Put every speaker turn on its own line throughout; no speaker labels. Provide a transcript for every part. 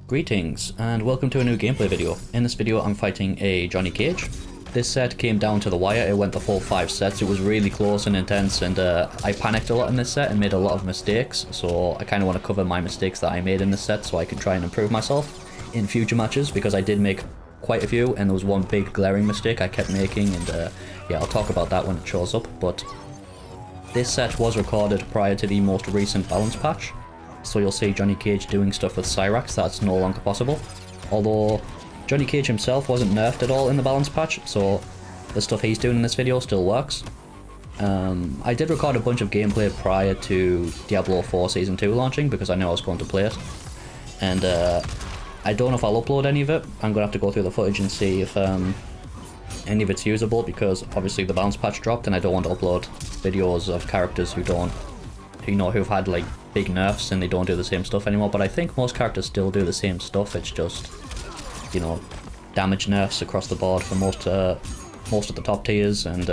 Greetings and welcome to a new gameplay video. In this video I'm fighting a Johnny Cage. This set came down to the wire, it went the full 5 sets, it was really close and intense, and I panicked a lot in this set and made a lot of mistakes, so I kind of want to cover my mistakes that I made in this set so I can try and improve myself in future matches, because I did make quite a few and there was one big glaring mistake I kept making, and yeah, I'll talk about that when it shows up. But this set was recorded prior to the most recent balance patch, so you'll see Johnny Cage doing stuff with Cyrax that's no longer possible. Although Johnny Cage himself wasn't nerfed at all in the balance patch, so the stuff he's doing in this video still works. I did record a bunch of gameplay prior to Diablo 4 Season 2 launching because I knew I was going to play it. And I don't know if I'll upload any of it. I'm going to have to go through the footage and see if any of it's usable, because obviously the balance patch dropped and I don't want to upload videos of characters who've had like big nerfs and they don't do the same stuff anymore. But I think most characters still do the same stuff, it's just, you know, damage nerfs across the board for most of the top tiers, and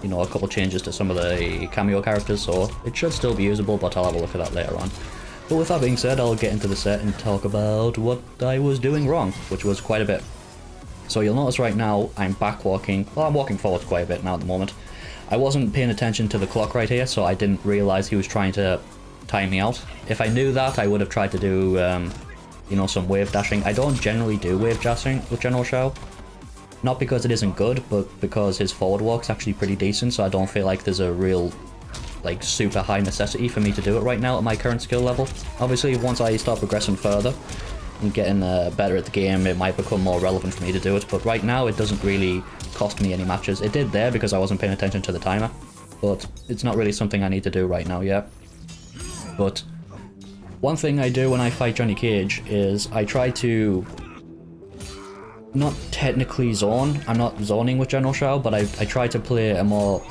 you know, a couple changes to some of the cameo characters, so it should still be usable, but I'll have a look at that later on. But with that being said, I'll get into the set and talk about what I was doing wrong, which was quite a bit. So you'll notice right now I'm back walking, well, I'm walking forward quite a bit now at the moment. I wasn't paying attention to the clock right here, so I didn't realise he was trying to time me out. If I knew that, I would have tried to do you know, some wave dashing. I don't generally do wave dashing with General Shao. Not because it isn't good, but because his forward walk's actually pretty decent, so I don't feel like there's a real, like, super high necessity for me to do it right now at my current skill level. Obviously, once I start progressing further and getting better at the game, it might become more relevant for me to do it, but right now it doesn't really cost me any matches. It did there because I wasn't paying attention to the timer, but it's not really something I need to do right now yet. But one thing I do when I fight Johnny Cage is I try to not technically zone. I'm not zoning with General Shao, but I try to play a more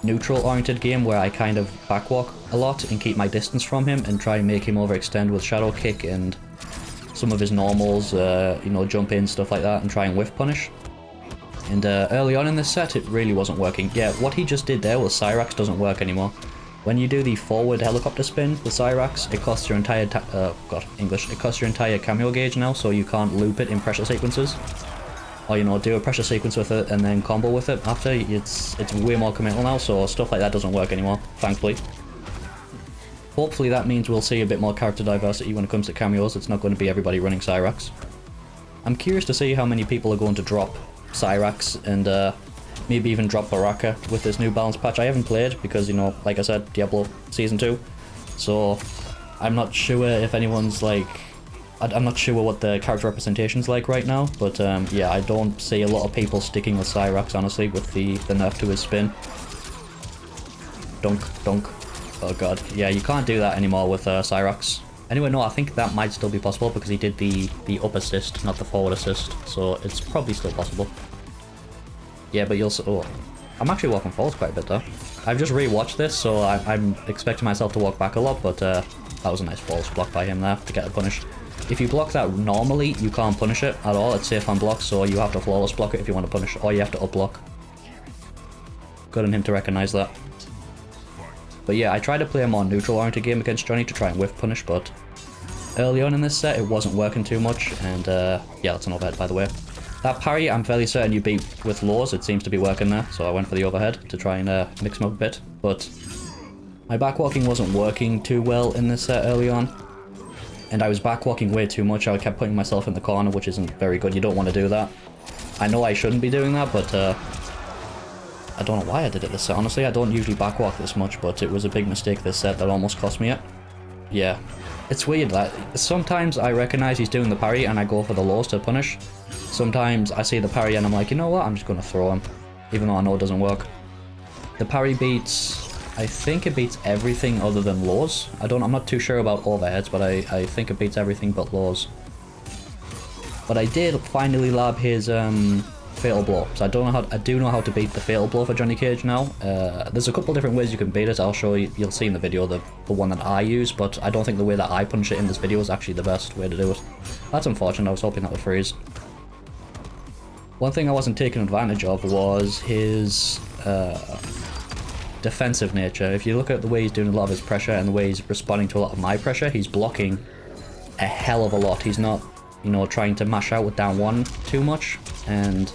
neutral oriented game where I kind of backwalk a lot and keep my distance from him and try and make him overextend with Shadow Kick and some of his normals, you know, jump in, stuff like that, and try and whiff punish. And early on in this set it really wasn't working. Yeah, what he just did there with Cyrax doesn't work anymore. When you do the forward helicopter spin with Cyrax, it costs your entire it costs your entire cameo gauge now, so you can't loop it in pressure sequences. Or, you know, do a pressure sequence with it and then combo with it after. It's way more committal now, so stuff like that doesn't work anymore, thankfully. Hopefully that means we'll see a bit more character diversity when it comes to cameos. It's not going to be everybody running Cyrax. I'm curious to see how many people are going to drop Cyrax and maybe even drop Baraka with this new balance patch. I haven't played because, you know, like I said, Diablo Season 2. So I'm not sure if anyone's like... I'm not sure what the character representation's like right now, but yeah, I don't see a lot of people sticking with Cyrax, honestly, with the nerf to his spin. Dunk, dunk. Oh god. Yeah, you can't do that anymore with Cyrax. Anyway, no, I think that might still be possible because he did the up assist, not the forward assist, so it's probably still possible. Yeah, but you'll... Oh, I'm actually walking forwards quite a bit though. I've just rewatched this, so I'm expecting myself to walk back a lot, but that was a nice false block by him there to get a punish. If you block that normally, you can't punish it at all. It's safe on blocks, so you have to flawless block it if you want to punish, or you have to up block. Good on him to recognise that. But yeah, I tried to play a more neutral oriented game against Johnny to try and whiff punish, but early on in this set it wasn't working too much, and yeah, that's an overhead by the way. That parry, I'm fairly certain you beat with lows, it seems to be working there, so I went for the overhead to try and mix him up a bit, but my backwalking wasn't working too well in this set early on, and I was backwalking way too much. I kept putting myself in the corner, which isn't very good. You don't want to do that. I know I shouldn't be doing that, but I don't know why I did it this set, honestly. I don't usually backwalk this much, but it was a big mistake this set that almost cost me it. Yeah. It's weird that sometimes I recognize he's doing the parry and I go for the lows to punish. Sometimes I see the parry and I'm like, you know what, I'm just going to throw him, even though I know it doesn't work. The parry beats, I think it beats everything other than lows. I'm not too sure about overheads, but I think it beats everything but lows. But I did finally lab his fatal blow, so I do know how to beat the fatal blow for Johnny Cage now. There's a couple different ways you can beat it. I'll show you, you'll see in the video the one that I use, but I don't think the way that I punish it in this video is actually the best way to do it. That's unfortunate. I was hoping that would freeze. One thing I wasn't taking advantage of was his defensive nature. If you look at the way he's doing a lot of his pressure and the way he's responding to a lot of my pressure, he's blocking a hell of a lot. He's not, you know, trying to mash out with down one too much. And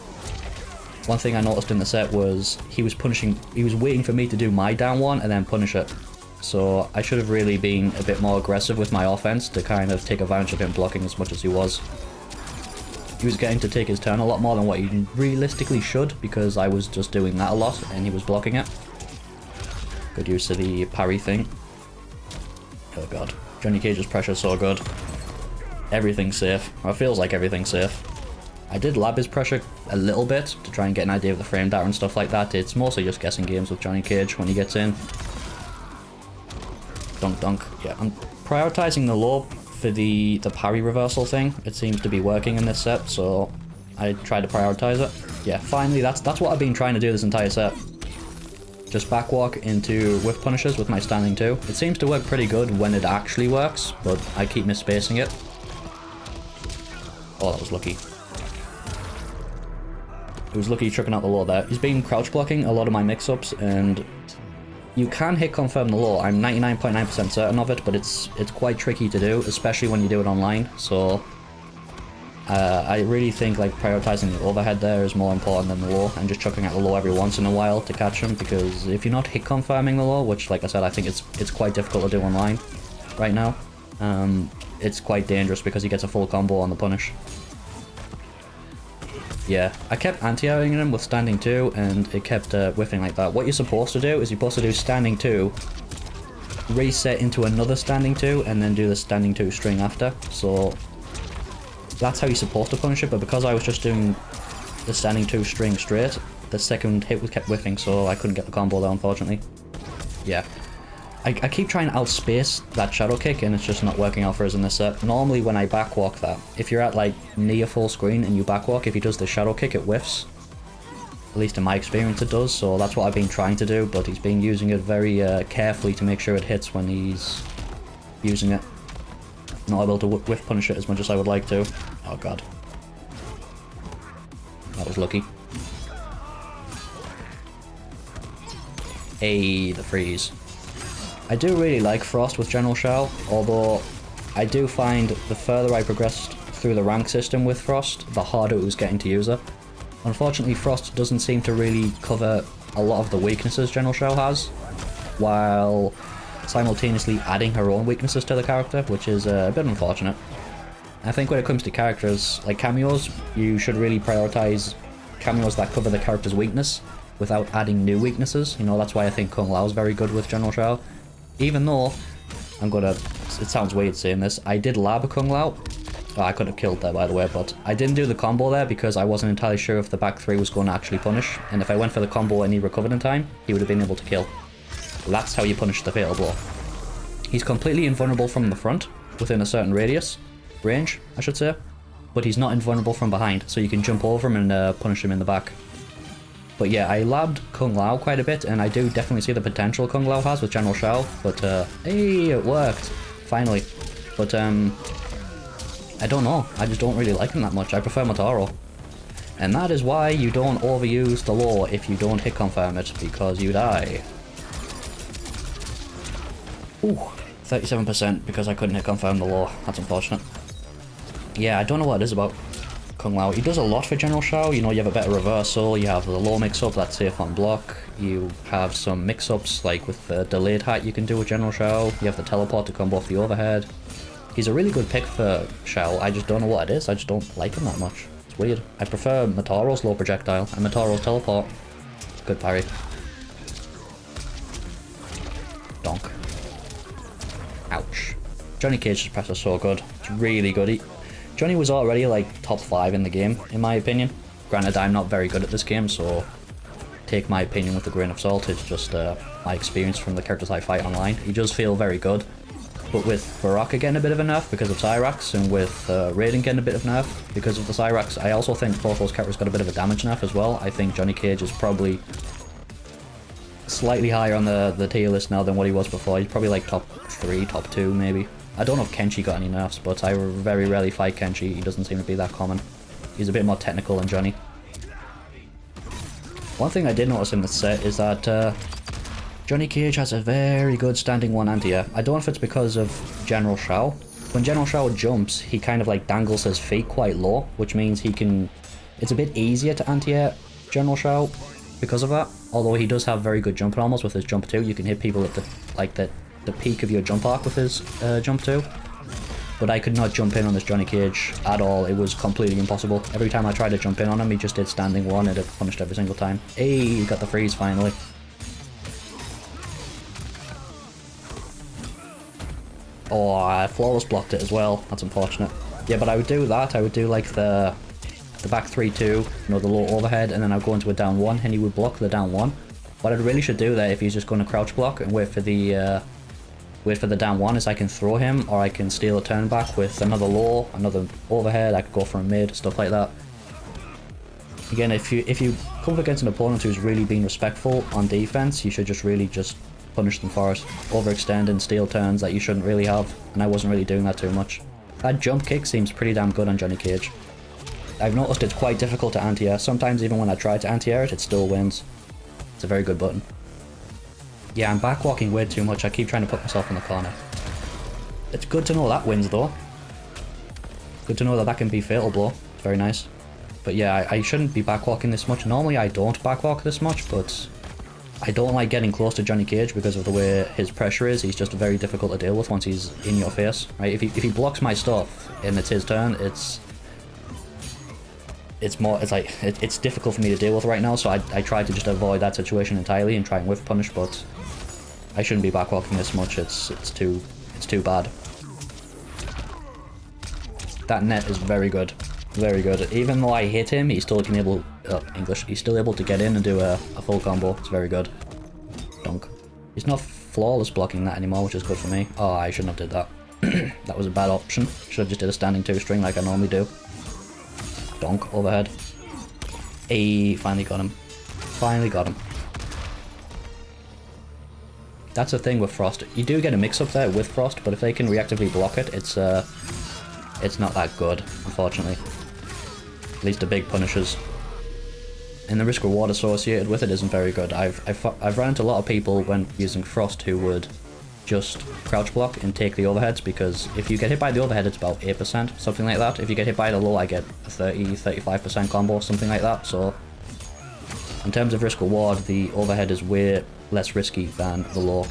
one thing I noticed in the set was he was waiting for me to do my down one and then punish it. So I should have really been a bit more aggressive with my offense to kind of take advantage of him blocking as much as he was. He was getting to take his turn a lot more than what he realistically should, because I was just doing that a lot and he was blocking it. Good use of the parry thing. Oh god. Johnny Cage's pressure is so good. Everything's safe. Or it feels like everything's safe. I did lab his pressure a little bit to try and get an idea of the frame data and stuff like that. It's mostly just guessing games with Johnny Cage when he gets in. Dunk dunk. Yeah, I'm prioritizing the low for the parry reversal thing. It seems to be working in this set, so I tried to prioritize it. Yeah, finally, that's what I've been trying to do this entire set. Just backwalk into whiff punishes with my standing 2. It seems to work pretty good when it actually works, but I keep misspacing it. Oh, that was lucky. It was lucky tripping out the low there. He's been crouch blocking a lot of my mix-ups, and you can hit confirm the low. I'm 99.9% certain of it, but it's quite tricky to do, especially when you do it online. So I really think like prioritizing the overhead there is more important than the low, and just chucking out the low every once in a while to catch him, because if you're not hit confirming the low, which like I said, I think it's quite difficult to do online right now, it's quite dangerous because he gets a full combo on the punish. Yeah, I kept anti-airing him with standing 2, and it kept whiffing like that. What you're supposed to do is you're supposed to do standing 2, reset into another standing 2, and then do the standing 2 string after. So that's how you're supposed to punish it, but because I was just doing the standing 2 string straight, the second hit kept whiffing, so I couldn't get the combo there, unfortunately. Yeah. I keep trying to outspace that shadow kick, and it's just not working out for us in this set. Normally when I backwalk that, if you're at like near full screen and you backwalk, if he does the shadow kick, it whiffs. At least in my experience it does, so that's what I've been trying to do, but he's been using it very carefully to make sure it hits when he's using it. Not able to whiff punish it as much as I would like to. Oh god. That was lucky. Hey, the freeze. I do really like Frost with General Shao, although I do find the further I progressed through the rank system with Frost, the harder it was getting to use her. Unfortunately, Frost doesn't seem to really cover a lot of the weaknesses General Shao has, while simultaneously adding her own weaknesses to the character, which is a bit unfortunate. I think when it comes to characters, like cameos, you should really prioritize cameos that cover the character's weakness without adding new weaknesses. You know, that's why I think Kung Lao is very good with General Shao. Even though, it sounds weird saying this, I did lab a Kung Lao. Oh, I could have killed there, by the way, but I didn't do the combo there because I wasn't entirely sure if the back 3 was going to actually punish, and if I went for the combo and he recovered in time, he would have been able to kill. That's how you punish the fatal blow. He's completely invulnerable from the front, within a certain range, I should say, but he's not invulnerable from behind, so you can jump over him and punish him in the back. But yeah, I labbed Kung Lao quite a bit, and I do definitely see the potential Kung Lao has with General Shao, but hey, it worked, finally. But I don't know, I just don't really like him that much. I prefer Motaro. And that is why you don't overuse the law if you don't hit confirm it, because you die. Ooh, 37% because I couldn't hit confirm the law. That's unfortunate. Yeah, I don't know what it is about Kung Lao. He does a lot for General Shao. You know, you have a better reversal, you have the low mix-up that's safe on block, you have some mix-ups like with the delayed hat you can do with General Shao, you have the teleport to combo off the overhead. He's a really good pick for Shao. I just don't know what it is. I just don't like him that much. It's weird. I prefer Motaro's low projectile and Motaro's teleport. Good parry. Donk. Ouch. Johnny Cage's press is so good. It's really good. Johnny was already like top 5 in the game, in my opinion. Granted, I'm not very good at this game, so take my opinion with a grain of salt. It's just my experience from the characters I fight online. He does feel very good. But with Baraka getting a bit of a nerf because of Cyrax, and with Raiden getting a bit of nerf because of the Cyrax, I also think both those characters got a bit of a damage nerf as well. I think Johnny Cage is probably slightly higher on the tier list now than what he was before. He's probably like top 3, top 2 maybe. I don't know if Kenshi got any nerfs, but I very rarely fight Kenshi. He doesn't seem to be that common. He's a bit more technical than Johnny. One thing I did notice in this set is that Johnny Cage has a very good standing 1 anti-air. I don't know if it's because of General Shao, when General Shao jumps, he kind of like dangles his feet quite low, which means he can... It's a bit easier to anti-air General Shao because of that. Although he does have very good jump normals with his jump too. You can hit people at the peak of your jump arc with his jump too. But I could not jump in on this Johnny Cage at all. It was completely impossible. Every time I tried to jump in on him, he just did standing one and it punished every single time. Hey, he got the freeze finally. Oh, I flawless blocked it as well. That's unfortunate. Yeah, but I would do that. I would do like the back 3-2, you know, the low overhead, and then I'd go into a down 1 and he would block the down 1. What I really should do there, if he's just going to crouch block and wait for the down 1, is I can throw him, or I can steal a turn back with another low, another overhead. I could go for a mid, stuff like that. Again, if you come up against an opponent who's really being respectful on defense, you should just really just punish them for it. Overextend and steal turns that you shouldn't really have, and I wasn't really doing that too much. That jump kick seems pretty damn good on Johnny Cage. I've noticed it's quite difficult to anti-air. Sometimes even when I try to anti-air it, it still wins. It's a very good button. Yeah, I'm back walking way too much. I keep trying to put myself in the corner. It's good to know that wins though. Good to know that that can be fatal blow. It's very nice. But yeah, I shouldn't be back walking this much. Normally I don't back walk this much, but I don't like getting close to Johnny Cage because of the way his pressure is. He's just very difficult to deal with once he's in your face, right? If he blocks my stuff and it's his turn, it's difficult for me to deal with right now, so I try to just avoid that situation entirely and try and whiff punish, but I shouldn't be backwalking this much. It's too bad. That net is very good. Very good. Even though I hit him, he's still he's still able to get in and do a full combo. It's very good. Dunk. He's not flawless blocking that anymore, which is good for me. Oh, I shouldn't have did that. That was a bad option. Should have just did a standing 2-string like I normally do. Donk, overhead. Hey, finally got him. Finally got him. That's the thing with Frost. You do get a mix-up there with Frost, but if they can reactively block it, it's not that good, unfortunately. At least the big punishes. And the risk-reward associated with it isn't very good. I've run into a lot of people when using Frost who would just crouch block and take the overheads, because if you get hit by the overhead, it's about 8%, something like that. If you get hit by the low, I get a 30-35% combo, something like that. So in terms of risk-reward, the overhead is way less risky than the low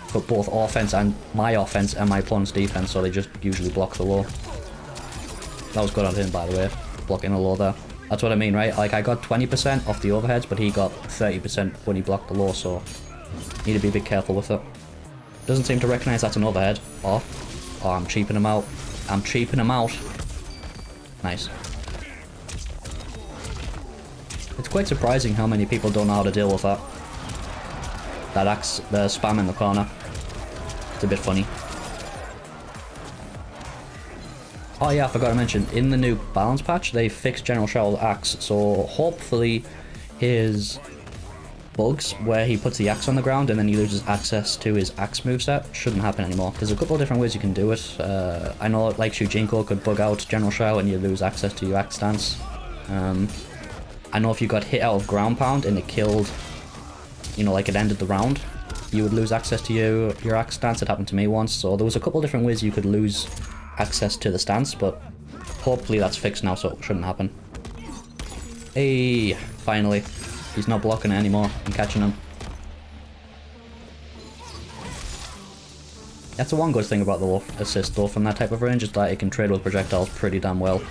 for both offense and my opponent's defense, so they just usually block the low. That was good on him, by the way, blocking the low there. That's what I mean, right? Like, I got 20% off the overheads, but he got 30% when he blocked the low, so need to be a bit careful with it. Doesn't seem to recognize that's an overhead. Oh, I'm cheaping him out. I'm cheaping him out. Nice. It's quite surprising how many people don't know how to deal with that. That axe, the spam in the corner. It's a bit funny. Oh yeah, I forgot to mention, in the new balance patch, they fixed General Shao's axe, so hopefully his bugs where he puts the axe on the ground and then he loses access to his axe moveset shouldn't happen anymore. There's a couple of different ways you can do it. I know like Shujinko could bug out General Shao and you lose access to your axe stance. I know if you got hit out of ground pound and it killed, you know, like it ended the round, you would lose access to your axe stance. It happened to me once, so there was a couple of different ways you could lose access to the stance, but hopefully that's fixed now, so it shouldn't happen. Hey, finally. He's not blocking it anymore. I'm catching him. That's the one good thing about the assist though from that type of range, is that it can trade with projectiles pretty damn well.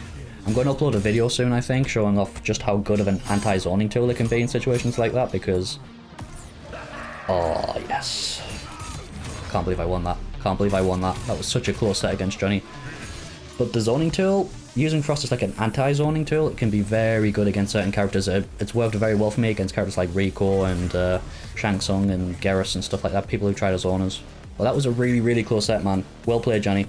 I'm going to upload a video soon, I think, showing off just how good of an anti-zoning tool it can be in situations like that, because... Oh, yes. Can't believe I won that. Can't believe I won that. That was such a close set against Johnny. But the zoning tool, using Frost as like an anti-zoning tool, it can be very good against certain characters. It's worked very well for me against characters like Rico and Shang Tsung and Garrus and stuff like that, people who try to zone us. Well, that was a really, really close set, man. Well played, Johnny.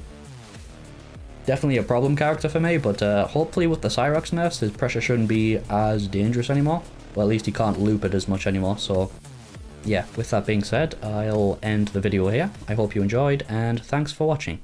Definitely a problem character for me, but hopefully with the Cyrox nerfs, his pressure shouldn't be as dangerous anymore. Well, at least he can't loop it as much anymore, so... Yeah, with that being said, I'll end the video here. I hope you enjoyed, and thanks for watching.